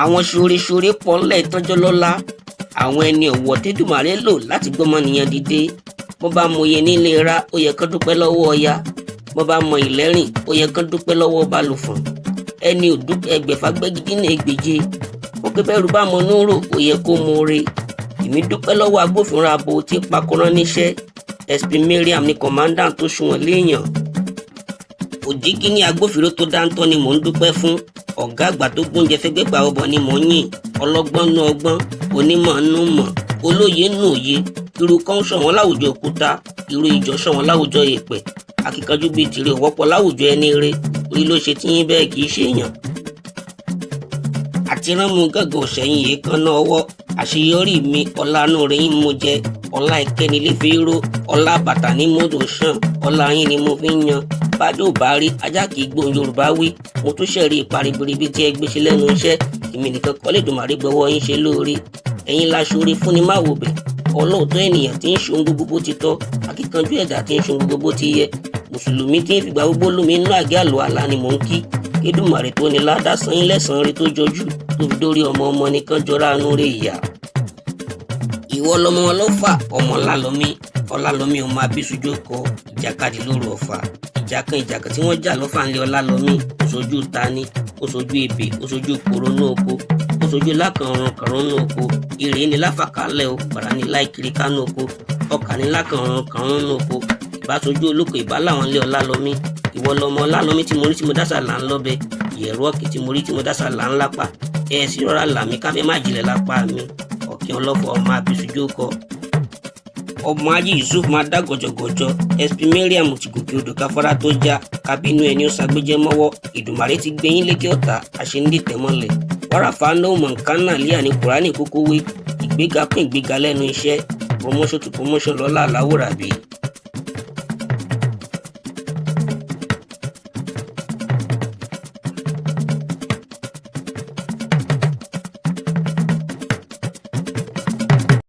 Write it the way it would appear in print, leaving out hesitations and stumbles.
àwọn ṣoreṣore pọ́nlẹ̀ tọ́jọ́ lọ́lá, àwọn ẹni ọ̀wọ̀ tẹ́dùmàrè lò láti gbọ́mọnìyàn dìde. bó bá mọye nílé ra ó yẹ kán dúpẹ́ lọ́wọ́ ọya, bó bá mọ ìlẹ́rìn ó yẹ kán dúpẹ́ lọ́wọ́ balùfọ̀n. ẹni òdú ẹgbẹ̀fà gbẹ́gidí ní ẹgbẹ̀je, ó pé bẹ́rù bá mọ núrò ó yẹ kó mọ̀ọ́re. èmi dúpẹ́ lọ́wọ́ agbófinró abo tí pakọ́rán níṣẹ́. SP Mariam ní commandant tó sunwọ̀n léèyàn. òjìgí ní agbófinró tó dáńtọ́ ni mò ń dúpẹ́ fún. ọ̀gá àgbà tó gbóúnjẹ fẹ́gbẹ́ gbà ọbọ̀ ni mò ń yìn. ọlọ́gbọ́n nú ọgbọ́n, onímọ̀ nú mọ̀, olóye nú òye. irú kan ṣọ̀wọ́n láwùjọ òkúta, irú ìjọ ṣọ̀wọ́n láwùjọ èèpẹ̀. akíkanjú bíi tìrẹ wọ́pọ̀ láwùjọ ẹni rẹ, orí ló ṣe tíyín bẹ́ẹ̀ kì í ṣèèyàn. àti ránmú gángan òṣèyìn yìí kan náà ọwọ́. àṣeyọrí mi ọlánú rẹ yín mo jẹ, ọlá ìkẹni lè fi ró, ọlá bàtà ní mọ́tò ṣàn, ọlá yín ni mo fi ń yan. bájò bá rí ajá kì í gbóhùn Yorùbá wí. mo tún ṣẹ̀rí ìparí biribi tí ẹ gbé ṣe lẹ́nu iṣẹ́. èmi nìkan kọ́ lẹ́dùnmarè gbọ́wọ́ yín ṣe lóore. ẹ̀yin láṣọre fúnni má wò bẹ̀. ọlọ́ọ̀tọ́ ènìyàn tí ń ṣohun gbogbo bó ti tọ́, akíkanjú ẹ̀dá tí ń ṣohun gbogbo bó ti yẹ. mùsùlùmí tí ń fìgbà gbogbo lómi inú àgẹ́ àlọ́ àlá ni mò ń kí. Èdùmàrè tó ní ládàá san yín lẹ́san rẹ̀ tó jọjú, tó fi dórí ọmọ nìkan jọra àánú rẹ̀ ìyá. ìwọ lọmọ wọn ló fà ọmọ Ọlálọ́mí ọmọ Abísújó kọ ìjàkadì lóru Ọ̀fà. ìjàkan tí wọ́n jà lọ́fà ńlẹ̀ Ọlálọ́mí. ó ṣojú tani, ó ṣojú ebè, ó ṣojú kòrónú oko, ó ṣojú lákànrún kàrúnú oko. ìrè ní láfàkálẹ̀ o, pàrà ní láìkiri kánú oko, ọkà ní lákànrún kàrúnú oko. ìbá ṣojú olóko ìbá làwọn ńlẹ̀ Ọlálọ́mí. ìwọ lọmọ Ọlálọ́mí tí mo rí tí mo dásà là ń lọ́bẹ, ìyẹ̀rú ọ̀kì tí mo rí tí mo dásà là ń lápá. ẹ sì rọra làmí káfẹ́ má jìnlẹ̀ lápá mi. ọ̀kìn ọlọ́fọ̀ ọmọ Abísújó kọ. ọmọ ayé Yusuf máa dá gọjọgọjọ. SP Mariam ti gòkè odò káfárá tó já, kábínú ẹni ó ṣàgbéjẹ mọ́wọ́. Ìdùmarè ti gbé yín lékè ọ̀tá, àṣeyíndìtẹ̀ mọ́lẹ̀. wàràfà náà mọ̀ nǹkan náà líà ní Kùránì kókó wé. ìgbéga kún ìgbéga lẹ́nu iṣẹ́, promotion to promotion lọ́lá àláwòrán bíi.